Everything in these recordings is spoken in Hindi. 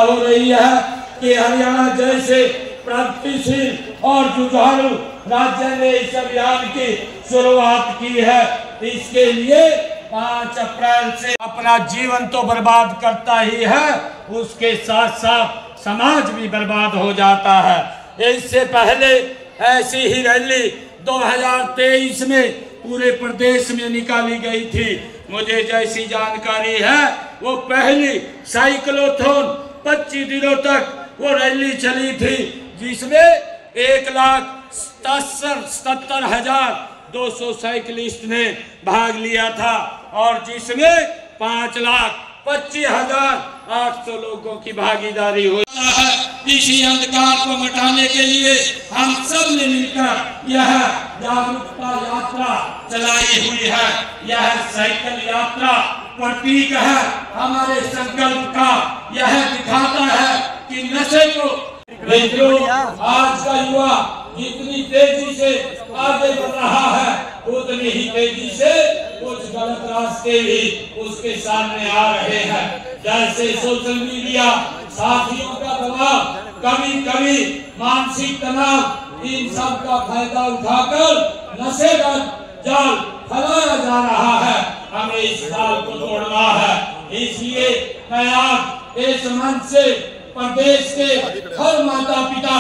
हो रही है कि हरियाणा जैसे प्रगतिशील और जुझारू राज्य ने इस अभियान की शुरुआत की है। इसके लिए 5 अप्रैल से अपना जीवन तो बर्बाद करता ही है, उसके साथ साथ समाज भी बर्बाद हो जाता है। इससे पहले ऐसी ही रैली 2023 में पूरे प्रदेश में निकाली गई थी। मुझे जैसी जानकारी है वो पहली साइक्लोथॉन 25 दिनों तक वो रैली चली थी, जिसमें 1,77,200 साइकिलिस्ट ने भाग लिया था और जिसमें 5,25,800 लोगों की भागीदारी हुई है। इसी अंधकार को मिटाने के लिए हम सब ने मिलकर यह जागरूकता यात्रा चलाई हुई है। यह साइकिल यात्रा प्रतीक है हमारे संकल्प का। यह दिखाता है कि नशे को आज का युवा जितनी तेजी से आगे बढ़ रहा है, उतनी ही तेजी से कुछ गलत रास्ते भी उसके सामने आ रहे हैं। जैसे सोशल मीडिया, साथियों का दबाव, कभी कभी मानसिक तनाव, इन सब का फायदा उठाकर नशे का जाल फैलाया जा रहा है। हमें इस जाल को तोड़ना है। इसलिए मैं आज इस मंच से प्रदेश के हर माता पिता,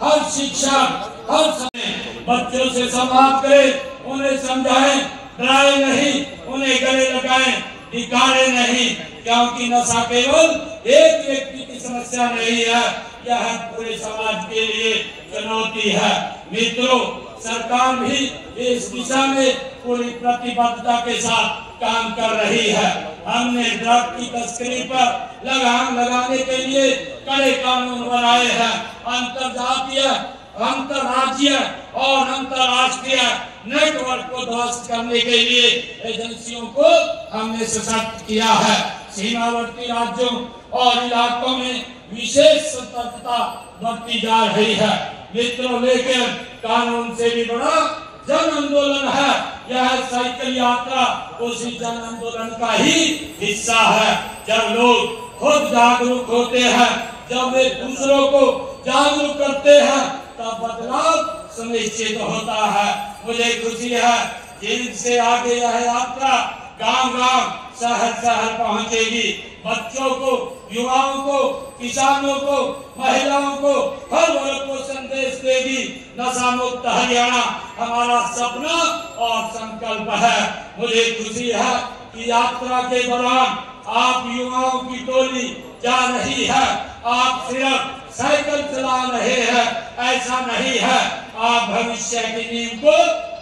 हर शिक्षक, हर समय बच्चों से संवाद करें, उन्हें समझाएं, डराए नहीं, उन्हें गले लगाएं, धिक्कारे नहीं, क्योंकि नशा केवल एक व्यक्ति की समस्या नहीं है, यह पूरे समाज के लिए चुनौती है। मित्रों, सरकार भी इस दिशा में पूरी प्रतिबद्धता के साथ काम कर रही है। हमने ड्रग की तस्करी पर लगाम लगाने के लिए कड़े कानून बनाए हैं। अंतर्जातीय, अंतर्राज्यीय और अंतर्राष्ट्रीय नेटवर्क को ध्वस्त करने के लिए एजेंसियों को हमने सशक्त किया है। सीमावर्ती राज्यों और इलाकों में विशेष सतर्कता बरती जा रही है। मित्रों, लेकिन कानून से भी बड़ा जन आंदोलन है। यह साइकिल यात्रा उसी जन आंदोलन का ही हिस्सा है। जब लोग खुद जागरूक होते हैं, जब वे दूसरों को जागरूक करते हैं, तब बदलाव सुनिश्चित होता है। मुझे खुशी है जिनसे आगे यह यात्रा गांव-गांव, शहर-शहर पहुंचेगी। बच्चों को, युवाओं को, किसानों को, महिलाओं को, हर वर्ग को संदेश देगी। नशा मुक्त हरियाणा हमारा सपना और संकल्प है। मुझे खुशी है कि यात्रा के दौरान आप युवाओं की टोली जा रही है। आप सिर्फ साइकिल चला रहे हैं, ऐसा नहीं है। आप भविष्य की नींव को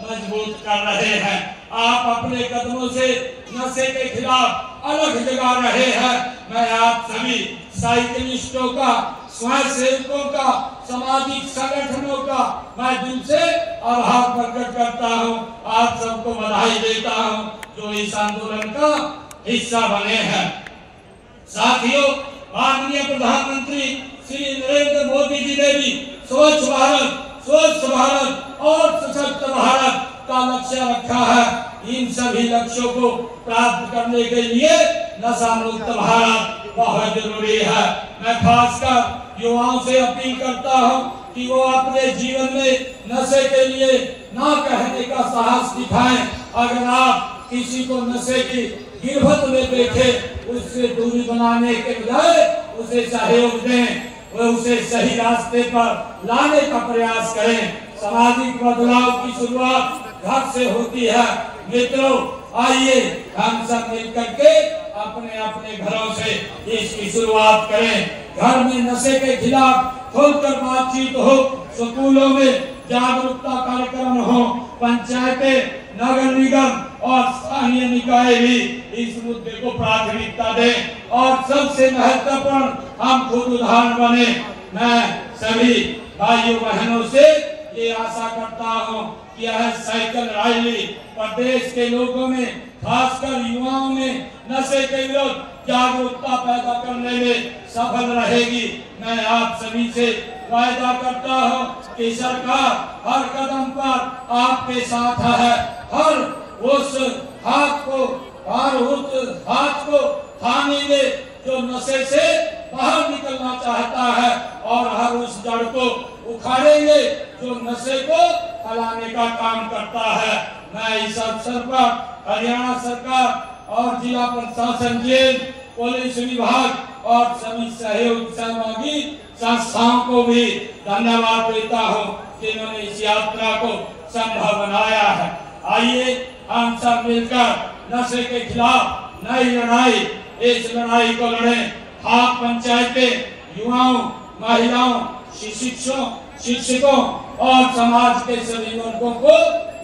मजबूत कर रहे हैं। आप अपने कदमों से नशे के खिलाफ अलग जगा रहे हैं। मैं आप सभी साइकिलिस्टों का, स्वयंसेवकों का, सामाजिक संगठनों का मैं दिल से आभार प्रकट करता हूं। आप सबको बधाई देता हूं जो इस आंदोलन का हिस्सा बने हैं। साथियों, माननीय प्रधानमंत्री श्री नरेंद्र मोदी जी ने भी स्वच्छ भारत और सशक्त भारत का लक्ष्य रखा है। इन सभी लक्ष्यों को प्राप्त करने के लिए नशा मुक्त भारत बहुत जरूरी है। मैं खासकर युवाओं से अपील करता हूं कि वो अपने जीवन में नशे के लिए ना कहने का साहस दिखाएं। अगर आप किसी को नशे की गिरफ्त में देखें, उससे दूरी बनाने के बजाय उसे सहयोग दें, उसे सही रास्ते पर लाने का प्रयास करें। सामाजिक बदलाव की शुरुआत घर से होती है। मित्रों, आइए हम सब मिलकर के अपने अपने घरों से इसकी शुरुआत करें। घर में नशे के खिलाफ खुलकर बातचीत हो, स्कूलों में जागरूकता कार्यक्रम हो, पंचायतें, नगर निगम और स्थानीय निकाय भी इस मुद्दे को प्राथमिकता दें और सबसे महत्वपूर्ण हम खुद उदाहरण बने। मैं सभी भाइयों बहनों से ये आशा करता हूं कि यह साइकिल रैली प्रदेश के लोगों में, खासकर युवाओं में नशे के विरुद्ध जागरूकता पैदा करने में सफल रहेगी। मैं आप सभी से वायदा करता हूं कि सरकार हर कदम पर आपके साथ है। हर उस हाथ को थामेंगे जो नशे से बाहर निकलना चाहता है और हर उस जड़ को उखाड़ेंगे जो नशे को फैलाने का काम करता है। मैं इस अवसर पर हरियाणा सरकार और जिला प्रशासन, जेल, पुलिस विभाग और सभी सहयोगी संस्थाओं को भी धन्यवाद देता हूं जिन्होंने इस यात्रा को संभव बनाया है। आइए हम सब मिलकर नशे के खिलाफ नई लड़ाई, इस लड़ाई को लड़ें। खाप पंचायतें, युवाओं, महिलाओं, शिक्षकों और समाज के सभी वर्गों को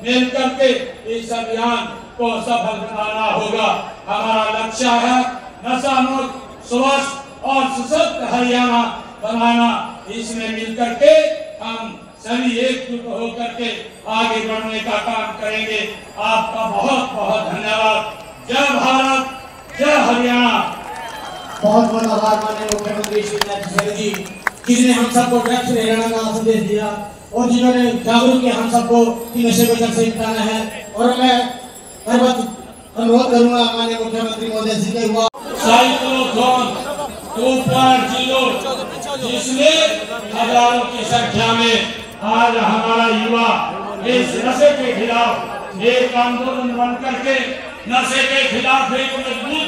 मिलकर के इस अभियान को सफल बनाना होगा। हमारा लक्ष्य है नशा मुक्त, स्वस्थ और सशक्त हरियाणा बनाना। इसमें मिलकर के हम सभी एकजुट होकर के आगे बढ़ने का काम करेंगे। आपका बहुत बहुत धन्यवाद। जय भारत, जय हरियाणा। बहुत बहुत आभार माननीय मुख्यमंत्री श्री चंद्रशेखर जी, जिन्होंने हम सबको ड्रग्स से हरियाणा का संदेश दिया और जिन्होंने जागरूक किया हम सबको कि नशे को जड़ से मिटाना है। और मैं हर वक्त अनुरोध करूंगा माननीय मुख्यमंत्री महोदय जी के हुआ साइक्लोथॉन 2.0 जिसमें हजारों की संख्या में आज हमारा युवा इस नशे के खिलाफ एक आंदोलन बन करके नशे के खिलाफ एक मजबूत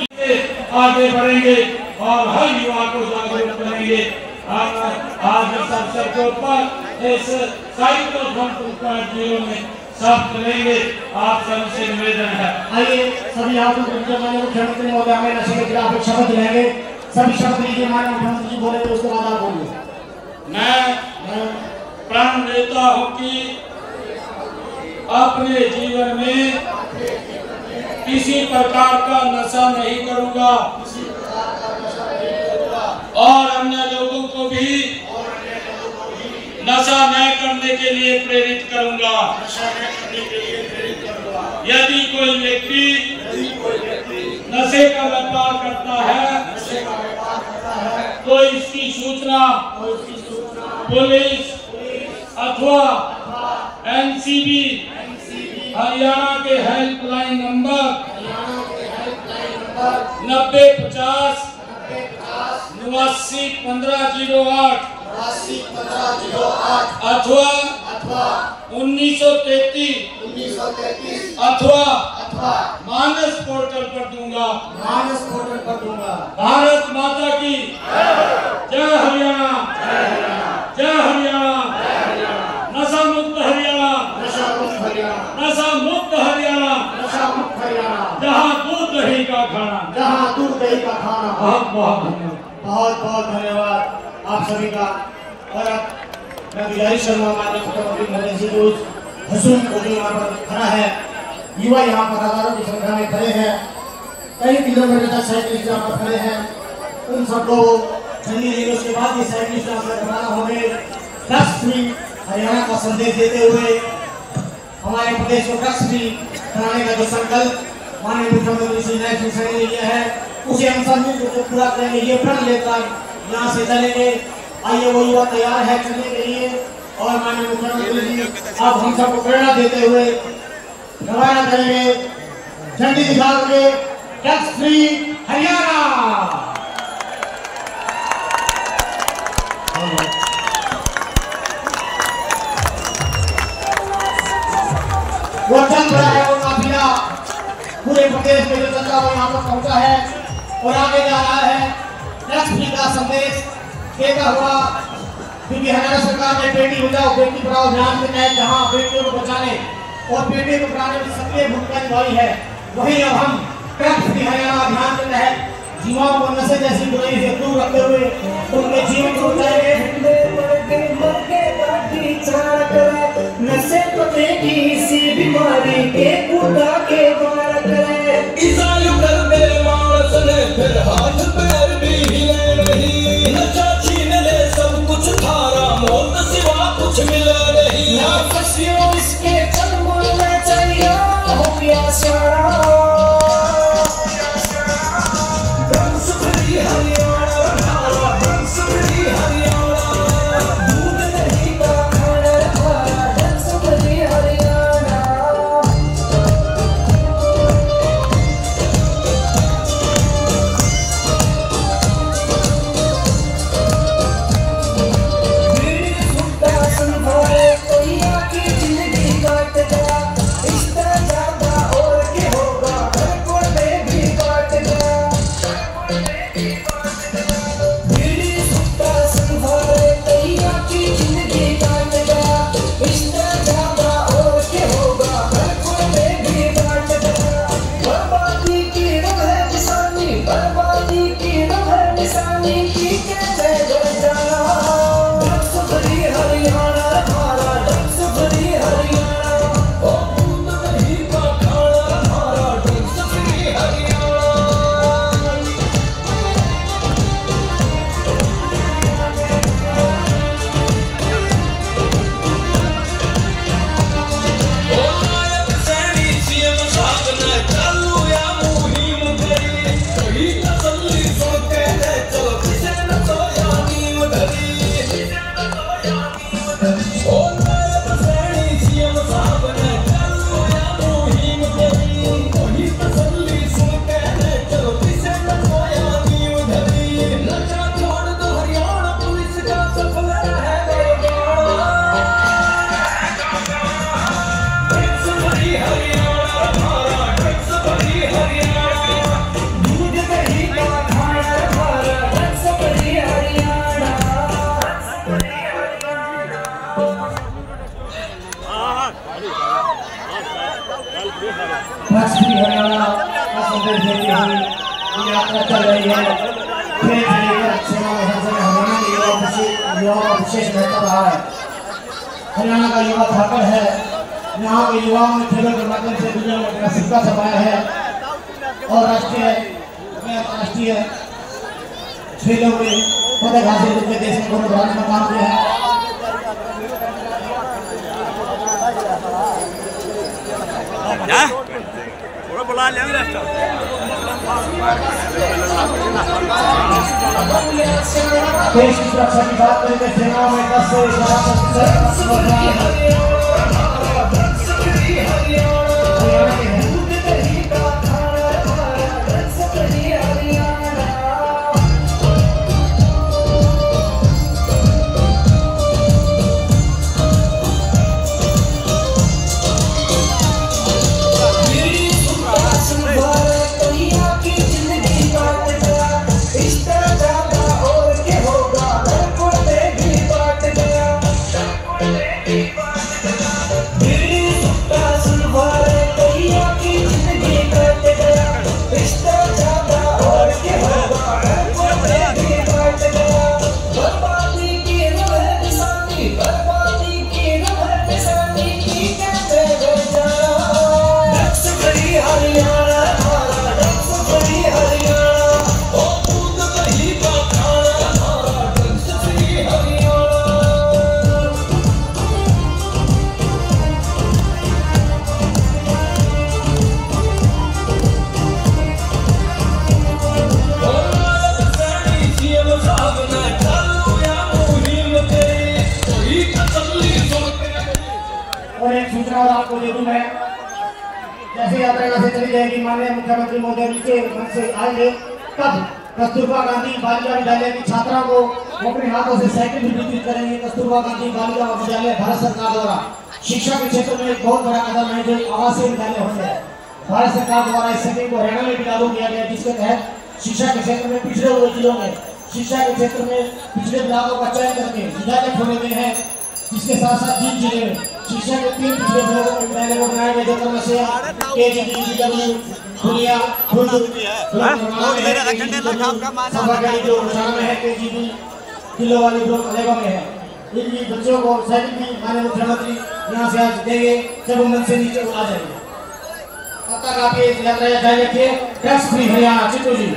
आगे बढ़ेंगे और हर युवा को जागरूक करेंगे। आज इस अवसर के ऊपर इस साइक्लोथॉन 2.0 में सब करेंगे। आप सबसे निवेदन है, आइए सभी हाथों को माननीय मुख्यमंत्री महोदय हमें नशे के खिलाफ एक शपथ लेंगे। सभी शपथ लीजिए, माननीय मुख्यमंत्री जी बोले तो उसके बाद आप बोलिए। मैं प्रण लेता हूँ कि अपने जीवन में किसी प्रकार का नशा नहीं करूँगा और अन्य लोगों को भी नशा न करने के लिए प्रेरित करूँगा। यदि कोई व्यक्ति नशे का व्यापार करता है तो इसकी सूचना पुलिस अथवा एनसीबी हरियाणा के हेल्पलाइन नंबर 9050 89 1508 अथवा 1933 अथवा मानस पोर्टल पर दूंगा। भारत माता की जय हरियाणा, जय हरियाणा। नशा मुक्त हरियाणा, नशा मुक्त हरियाणा, जहाँ दूध दही का खाना, बहुत बहुत धन्यवाद। बहुत बहुत धन्यवाद आप सभी का। और अब मैं गुजारिश करूँगा माननीय मुख्यमंत्री महोदय जी को हसून को जो यहाँ पर खड़ा है, युवा यहाँ पर हजारों की संख्या में खड़े हैं, कई किलोमीटर तक साइकिलिस्ट यहाँ पर खड़े हैं, उन सबको झंडी देंगे। उसके बाद ये साइकिलिस्ट यहाँ पर रवाना होंगे ड्रग्स फ्री हरियाणा का संदेश देते हुए हमारे प्रदेश को ड्रग्स फ्री कराने का जो संकल्प माननीय मुख्यमंत्री श्री चंद्रशेखर ने लिया है उसे हम सब मिलकर पूरा करेंगे। ये प्रण लेकर यहाँ से चलेंगे। आइए वो युवा तैयार है चलने के लिए और माननीय मुख्यमंत्री जी अब हम सबको प्रेरणा देते हुए रवाना करेंगे झंडी दिखाओगे ड्रग्स फ्री हरियाणा। वो चल रहा है, वो काफिला पूरे प्रदेश में जो चलता वो यहाँ पर पहुंचा है और आगे जा रहा है। ड्रग्स फ्री का संदेश देता हुआ, क्योंकि हरियाणा सरकार ने बेटी बचाओ बेटी पढ़ाओ अभियान के तहत जहाँ बेटियों को बचाने और बेटियों को पढ़ाने में सक्रिय भूमिका निभाई है, वहीं अब हम ड्रग्स फ्री हरियाणा अभियान के तहत युवाओं को नशे जैसी बुराई से दूर रखते हुए उनके जीवन को बचाएंगे। नशे को देखी इसी बीमारी के खुदा के द्वारा करे ईसाई कर मेरे मानस ने फिर हाथ पैर भी हिले नहीं। नशा छीन ले सब कुछ थारा मौत सिवा कुछ मिला नहीं। ना खुशियों इसके चल बोलना चाहिए हो गया सारा drugs free Haryana, drugs free कमर देती हुई ये यात्रा चल रही है। खेल से लेकर सेना में हरियाणा के युवाओं का विशेष महत्व रहा है। हरियाणा का युवा धाकड़ है। यहाँ के युवाओं ने खेलों के माध्यम से दुनिया में अपना सिक्का छपाया है और राष्ट्रीय अंतर्राष्ट्रीय खेलों में पदक हासिल करके देश में गौरव बढ़ाने का काम किया है। बुला ले देश की सुरक्षा की बात करें तो सेनाओं में 10 से 11% आपको दे दूं मैं, जैसे यात्रा यहाँ से चली जाएगी माननीय मुख्यमंत्री महोदय जी के मन से आएंगे तब कस्तूरबा गांधी बालिका विद्यालय की छात्राओं को वो अपने हाथों से साइकिल भी वितरित करेंगे। कस्तूरबा गांधी बालिका विद्यालय भारत सरकार द्वारा शिक्षा के क्षेत्र में एक बहुत बड़ा कदम है जो आवासीय विद्यालय होते हैं। भारत सरकार द्वारा इस स्कीम को हरियाणा में भी लागू किया गया जिसके तहत शिक्षा के क्षेत्र में पिछड़े हुए जिलों में शिक्षा के क्षेत्र में पिछड़े ब्लॉकों का चयन करके विद्यालय खोले गए हैं। इसके साथ साथ जींद जिले में शिक्षा के 3 पिछड़े ब्लॉकों में विद्यालय को बनाए गए जो क्रमशः KGDW खुलिया खुद सभागाड़ी जो उड़ान में है KGD किलो वाली ब्लॉक अलेवा में है। इन बच्चों को साइकिल भी माननीय मुख्यमंत्री यहाँ से आज देंगे जब उमन से नीचे आ जाएंगे। तब तक आप ये यात्रा जारी रखिए। टैक्स फ्री हरियाणा चित्तू जी।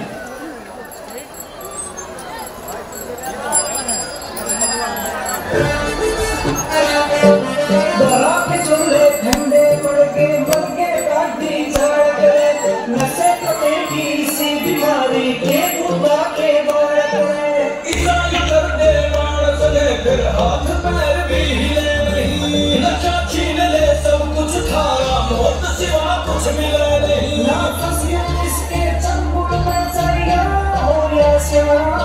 ठंडे पड़ के मर के काटी झाड़ करे नशे कटे की सी बीमारी के खुदा के बार करे इतना कर दे बाण चले फिर हाथ पैर भी हिले नहीं नशा छीन ले सब कुछ खाया मौत सिवा कुछ मिले नहीं ना फसिया इसके चंबुल में चढ़िया हो या श्याम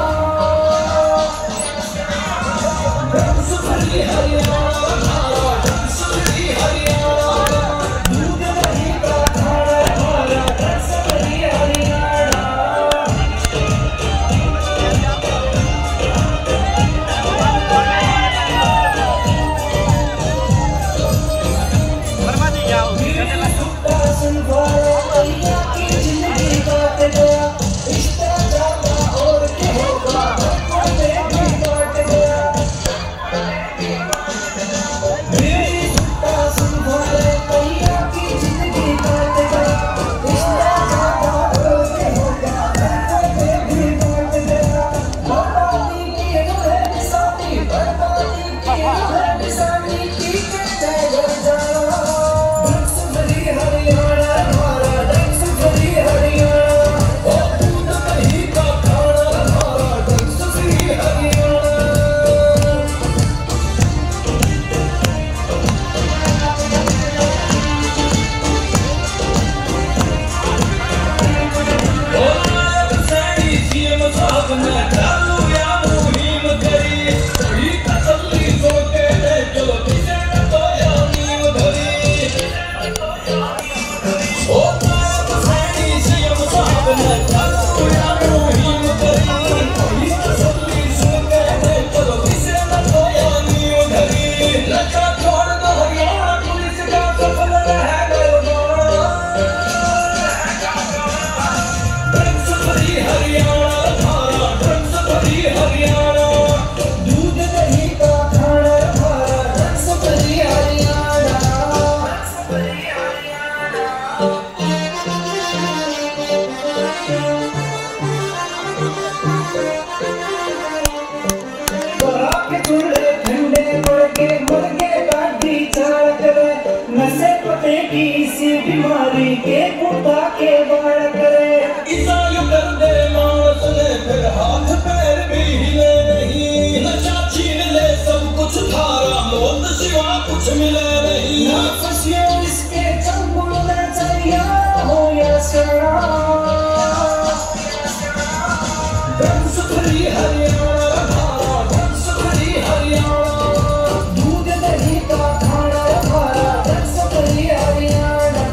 के चूल्हे ठंडे पड़ के मुर्गे काटी चाल करे नशे पते की इसी बीमारी के कुत्ता के बाल करे ईसाई कर दे मानस ने फिर हाथ पैर भी हिले नहीं नशा छीन ले सब कुछ थारा मौत सिवा कुछ मिले नहीं ना फंसियो इसके चंगुल में चाहिए हो या सड़ा ड्रग्स फ्री हरियाणा हमारा ड्रग्स फ्री हरियाणा दूध दही का खाना हमारा ड्रग्स फ्री हरियाणा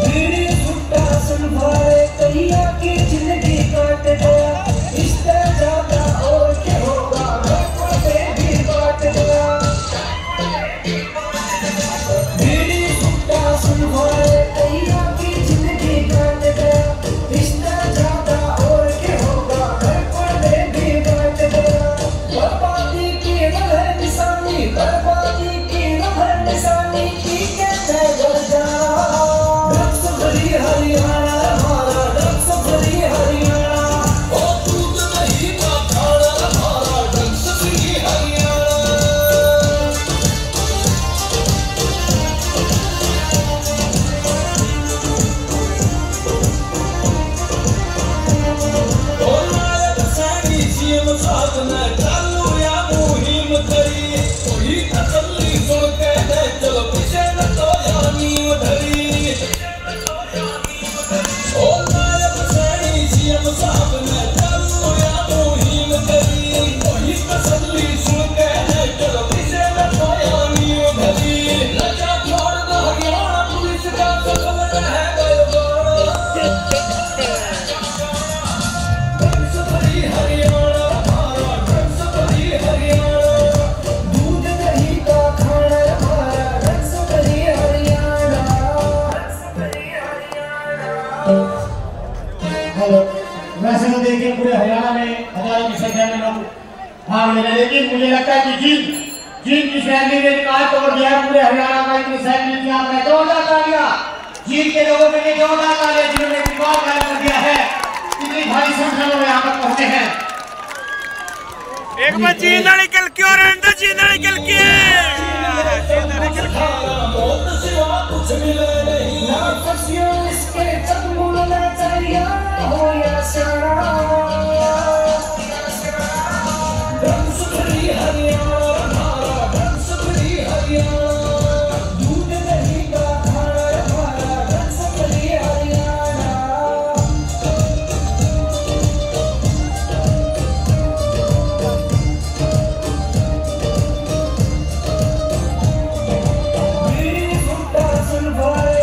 बीड़ी सुट्टा संभाले कहिया की जिंदगी काट गया इससे ज्यादा और क्या होगा मैं भी काट गया बीड़ी सुट्टा संभाले कहिया की जिंदगी काट गया इससे ज्यादा और क्या होगा मैं भी काट गया बर्बादी की है निशानी बर्बादी की है निशानी की कहते घर जाना ड्रग्स फ्री हरियाणा हमारा ड्रग्स फ्री हरियाणा ओ दूध दही का खाना हमारा ड्रग्स फ्री हरियाणा ओ नायक सैनी सीएम साधना चालू या मुहिम करी कोई तसल्ली सुन के दे चलो पीछे न तो यानी उधरी ओ नायक सैनी सीएम साधना चालू या मुहिम करी कोई तसल्ली सुन के दे चलो पीछे न तो यानी उधरी नशा छोड़ दो हरियाणा पुलिस का सफल है ड्रग्स फ्री हरियाणा हमारा ड्रग्स फ्री हरियाणा दूध दही का खाना हमारा ड्रग्स फ्री हरियाणा हेलो वैसे तो देखिए पूरे हरियाणा में हजारों की संख्या में लोग भाग ले रहे हैं, लेकिन मुझे लगता है कि जीत की सैलरी ने रिकॉर्ड तोड़ दिया है पूरे हरियाणा का। इतनी सैलरी दी आपने जोरदार तालियां जीत के लोगों के लिए, जोरदार तालियां जिन्होंने रिकॉर्ड कायम कर दिया है। इतनी भारी संख्या में यहाँ पर पहुंचे हैं। एक बार जीना निकल के और अंदर जीना निकल के मौत सिवा कुछ मिले नहीं ना फंसियो इसके चंगुल में चाहिए हो या सड़ा ड्रग्स फ्री हरियाणा हमारा ड्रग्स फ्री हरियाणा दूध दही का खाना हमारा ड्रग्स फ्री हरियाणा बीड़ी सुट्टा संभाले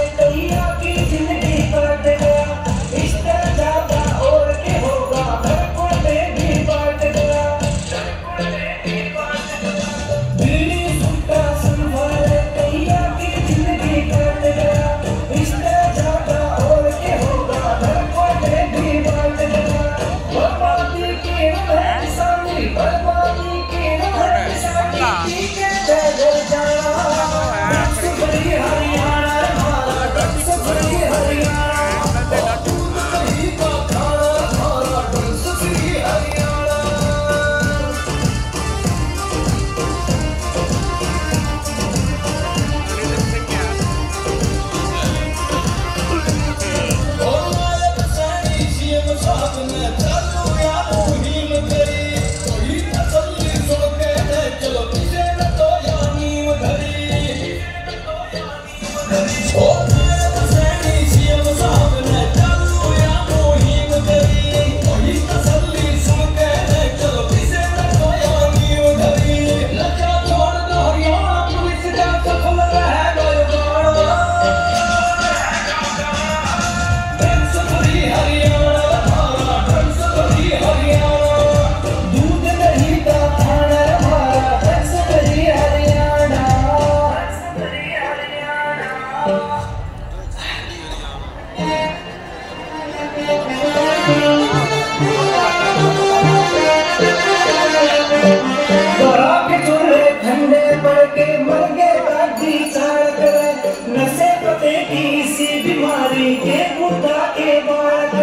बीमारी के खुदा के बालक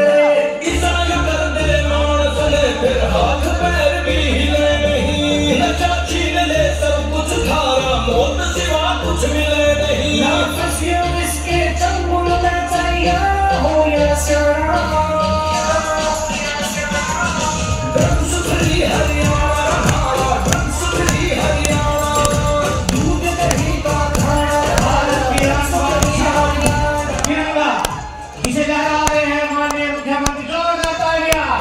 ईसाई कर दे मानस ले फिर हाथ पैर भी हिले नहीं नशा छीन ले सब कुछ खारा मौत सिवा कुछ मिले नहीं ना फंसियो इसके चंगुल में चाहिए हो या सियारा drugs free Haryana drugs free Haryana दूध दही का खाना भारत की तिरंगा इसे लहरा रहे हैं माननीय मुख्यमंत्री जोरदार तालियां।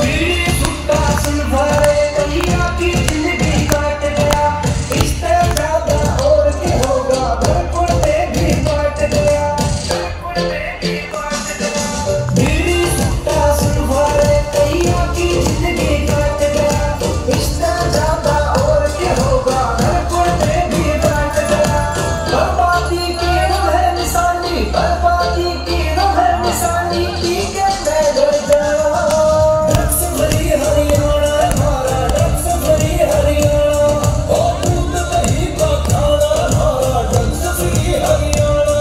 मेरी सुट्टा सुनवाए कलिया की जिंदगी काट गया इस तरह ज्यादा और क्या होगा भरपूर पे भी काट गया मेरी सुट्टा सुनवाए कलिया की जिंदगी काट गया इस तरह ज्यादा और क्या होगा भरपूर पे भी काट गया बर्बादी की है निशानी बर्बादी की है निशानी ठीक है मैं डर गया ड्रग्स भरी हरियाणा हमारा ड्रग्स भरी हरियाणा और दूध दही का खाना हमारा ड्रग्स भरी हरियाणा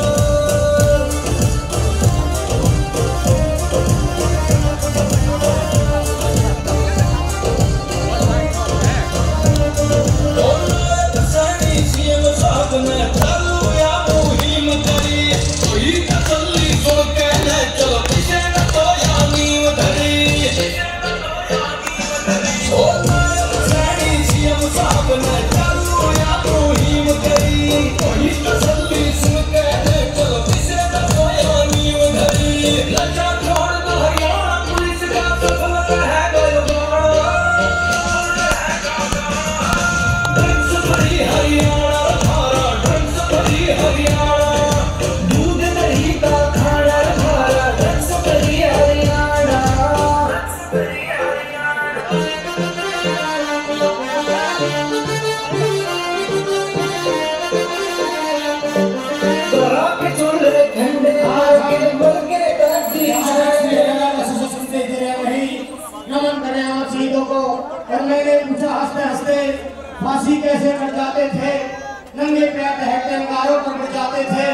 सैनी सीएम साहब ने चालू या मुहिम करी कोई तसल्ली सुन के ले चलो किसे न तो या नींव धरी ओ सैनी सीएम साहब ने चालू या मुहिम करी कोई तसल्ली सुन के ले चलो किसे न तो या नींव धरी नशा छोड़ दो हरियाणा पुलिस का सफल है गलबाड़ा ड्रग्स भरी हरियाणा हमारा ड्रग्स भरी हरियाणा दूध दही का खाना हमारा ड्रग्स भरी हरियाणा तोरा के चूल्हे ठंडे आके मुर्गे काटी नमन करें आप शहीदों को। और मैंने पूछा हंसते हंसते फांसी कैसे कट जाते थे नंगे पैर टहलते अंगारों पर मर जाते थे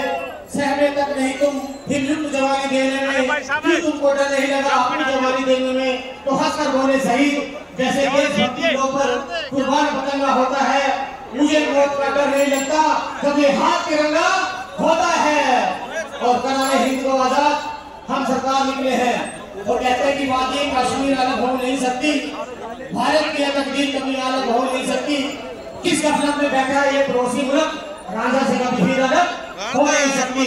सहने तक नहीं तुम हिंदुत्व जवानी देने में फिर तुमको डर नहीं लगा अपनी जवानी देने में तो हंसकर बोले शहीद जैसे देशभक्ति के ऊपर कुर्बान पतंगा होता है मुझे मौत का डर नहीं लगता जब ये हाथ तिरंगा होता है और कराने हिंद को आजाद हम सरकार निकले हैं और कहते हैं कि वादी कश्मीर अलग हो नहीं सकती भारत की तकदीर कभी अलग हो नहीं सकती किस गफलत में बैठा है ये पड़ोसी मुल्क राजा से कभी भी अलग हो नहीं सकती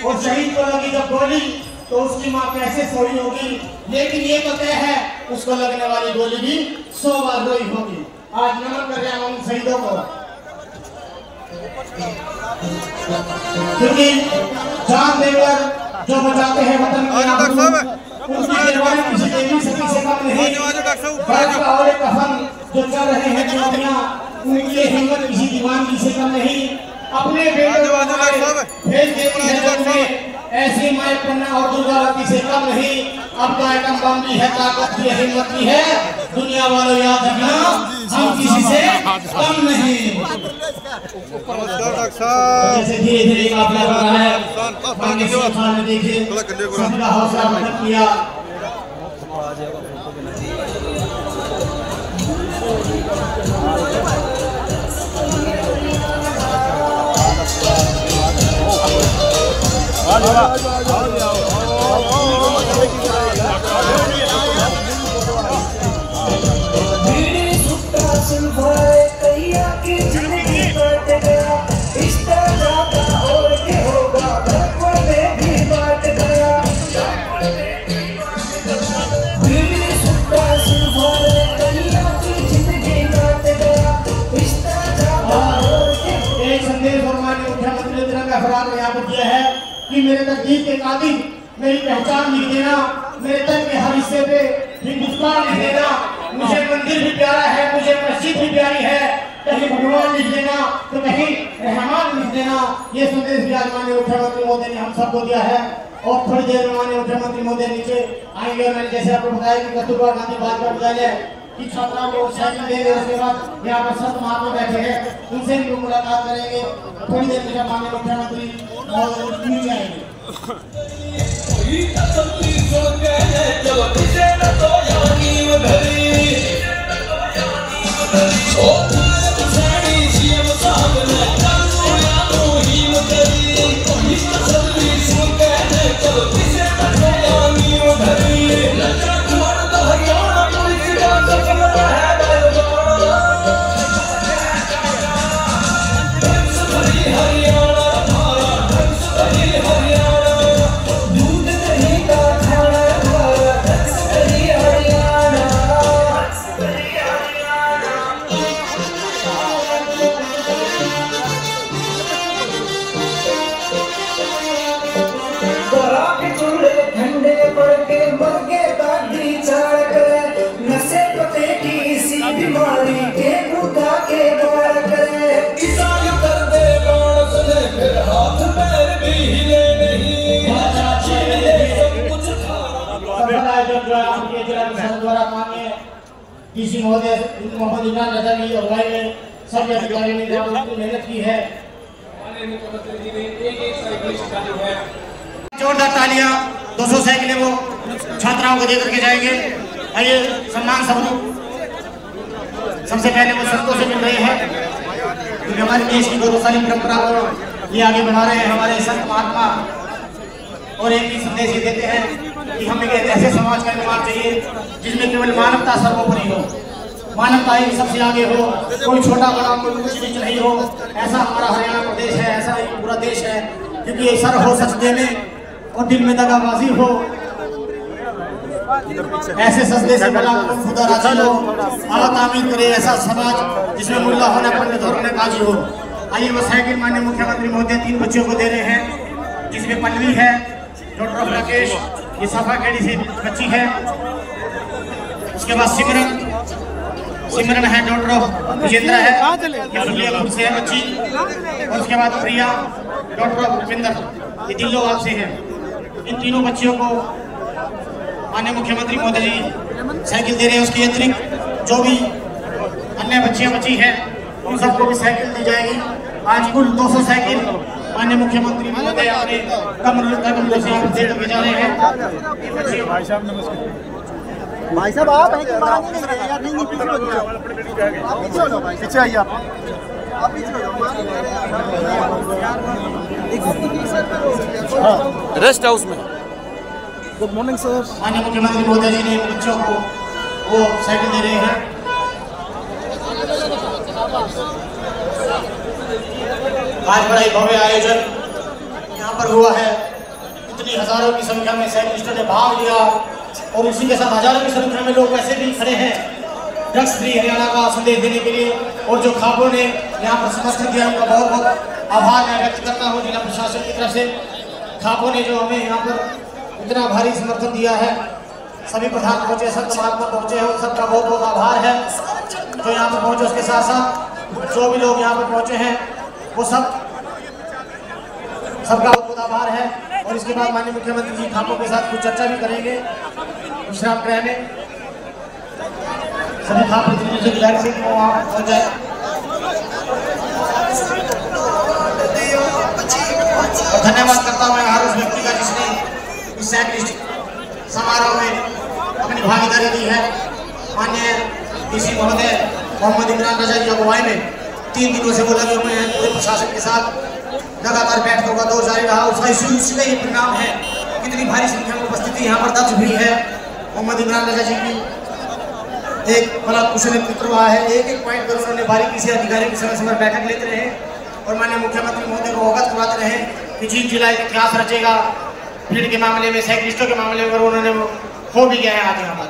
और शहीद को लगी जब गोली तो उसकी माँ कैसे सोई होगी लेकिन ये तो तय है उसको लगने वाली गोली भी 100 बार रोई होगी। आज नमन कर रहे हैं उन शहीदों को क्योंकि जान देकर जो बचाते हैं वतन की उनकी जवानी किसी देवी शक्ति से कम नहीं भारत का और एक कफन जो चल रहे हैं चुनौतियां उनकी हिम्मत किसी दीवानगी से कम नहीं अपने बेटों को भेज देती है जंग में ऐसी माए पन्ना और दुर्गावती से कम नहीं अब तो आइटम बम भी है ताकत भी है हिम्मत भी है दुनिया वालों याद रखना हम किसी से कम नहीं। जैसे धीरे धीरे काफिला बढ़ रहा है माननीय सीएम साहब ने देखिए सबका हौसला बढ़ा किया मेरी सुट्टा सुनवाए कलिया की जिंदगी काट गया इस तरह ज्यादा और क्या होगा भरपूर में भी काट गया मेरी सुट्टा सुनवाए कलिया की जिंदगी काट गया इस तरह ज्यादा और क्या एक संदेश और माननीय मुख्यमंत्री ने तिरंगा फहरा यहाँ पर किया है कि मेरे तकदीर के कातिल मेरी पहचान लिख देना मेरे तन के हर हिस्से पे हिंदुस्तान लिख देना मुझे मंदिर भी प्यारा है मुझे मस्जिद भी प्यारी है कहीं भगवान लिख देना तो कहीं रहमान लिख देना ये संदेश भी आज माननीय मुख्यमंत्री मोदी ने हम सबको दिया है और थोड़ी देर में माननीय मुख्यमंत्री मोदी नीचे आएंगे और मैंने जैसे आपको बताया कि कस्तूरबा गांधी बालिका विद्यालय कि छात्राओं को साइकिल देंगे। उसके बाद यहाँ पर संत महात्मा बैठे हैं, उनसे भी मुलाकात करेंगे। थोड़ी देर में जब माननीय मुख्यमंत्री महोदय जाएंगे। द्वारा माननीय डीसी महोदय मोहम्मद इमरान रजा की अगुवाई में सभी अधिकारियों ने मेहनत की है। जोरदार तालियां 200 साइकिलें वो छात्राओं को देकर के जाएंगे। आइए सम्मान सबसे पहले वो संतों से मिल रहे हैं क्योंकि हमारे देश की गौरवशाली परंपरा को ये आगे बढ़ा रहे हैं हमारे संत महात्मा, और एक ही संदेश ये देते हैं कि हमें एक ऐसे समाज का निर्माण चाहिए जिसमें केवल मानवता सर्वोपरि हो, मानवता ही सबसे आगे हो, कोई छोटा बड़ा कोई कुछ नीच नहीं हो। ऐसा हमारा हरियाणा प्रदेश है, ऐसा ही पूरा देश है, क्योंकि ये सर हो सच देने और दिल में दगाबाजी हो, ऐसे सजदे से बड़ा खुदा राजी हो। अल्लाह तामीर करे ऐसा समाज जिसमें मुल्ला होना पंडित होना काजी हो। आइए वो साइकिल माननीय मुख्यमंत्री महोदय 3 बच्चों को दे रहे हैं, जिसमें पल्लवी है, डॉक्टर राकेश, ये सफाखेड़ी से बच्ची है। उसके बाद सिमरन है, डॉक्टर विजेंद्र है, ये से है बच्ची। और उसके बाद प्रिया, डॉक्टर भूपिंदर, ये दिल्लोवाल से है। इन तीनों बच्चियों को माननीय मुख्यमंत्री महोदय जी साइकिल दे रहे हैं। उसके अतिरिक्त जो भी अन्य बच्चियां बची हैं उन सबको भी साइकिल दी जाएगी। आज कुल 200 साइकिल माननीय मुख्यमंत्री महोदय अपने कमरों से दे जा रहे हैं। भाई साहब नमस्कार। भाई साहब आप हैं कि मांगे नहीं यार, नहीं पीछे हो जाओ, आप पीछे हो जाओ भाई, पीछे आइए आप पीछे हो जाओ रेस्ट हाउस में। Good morning sir. माननीय मुख्यमंत्री महोदय जी ने बच्चों को वो साइकिल दे रहे हैं। आज बड़ा ही भव्य आयोजन यहाँ पर हुआ है। इतनी हजारों की संख्या में साइकिलिस्टों ने भाग लिया और उसी के साथ हजारों की संख्या में लोग वैसे भी खड़े हैं ड्रग्स फ्री हरियाणा का संदेश देने के लिए। और जो खापों ने यहाँ पर समर्थन किया उनका बहुत बहुत आभार मैं व्यक्त करता हूँ जिला प्रशासन की तरफ से। खापों ने जो हमें यहाँ पर इतना भारी समर्थन दिया है, सभी प्रधान पहुँचे, संत महात्मा पहुँचे हैं, उन सबका बहुत बहुत आभार है जो यहाँ पर पहुँचे। उसके साथ साथ जो भी लोग यहाँ पर पहुँचे हैं वो सबका बहुत बहुत आभार है। और इसके बाद माननीय मुख्यमंत्री जी खापों के साथ कुछ चर्चा भी करेंगे विश्राम गृह में। सभी खाप प्रतिनिधियों से गुजारिश है कि वो वहाँ पहुँच जाए। और धन्यवाद करता हूँ हर उस व्यक्ति का जिसने इस साइकिलिस्ट समारोह में अपनी भागीदारी दी है। माननीय डीसी महोदय मोहम्मद इमरान रजा की अगुवाई में 3 दिनों से वो लगे हुए हैं पूरे प्रशासन के साथ। लगातार बैठकों का दौर जारी रहा, उसका इसका ये परिणाम है। कितनी भारी संख्या में उपस्थिति यहाँ पर दर्ज हुई है। मोहम्मद इमरान रजा जी की एक बड़ा कुशल नेतृत्व रहा है। एक पॉइंट पर उन्होंने बारीकी से अधिकारियों की समय समय बैठक लेते रहे और माननीय मुख्यमंत्री महोदय को अवगत करवाते रहे कि जीत जिला इतिहास रचेगा। भीड़ के मामले में, साइकिलिस्टों के मामले में उन्होंने हो भी गया है आज यहाँ पर।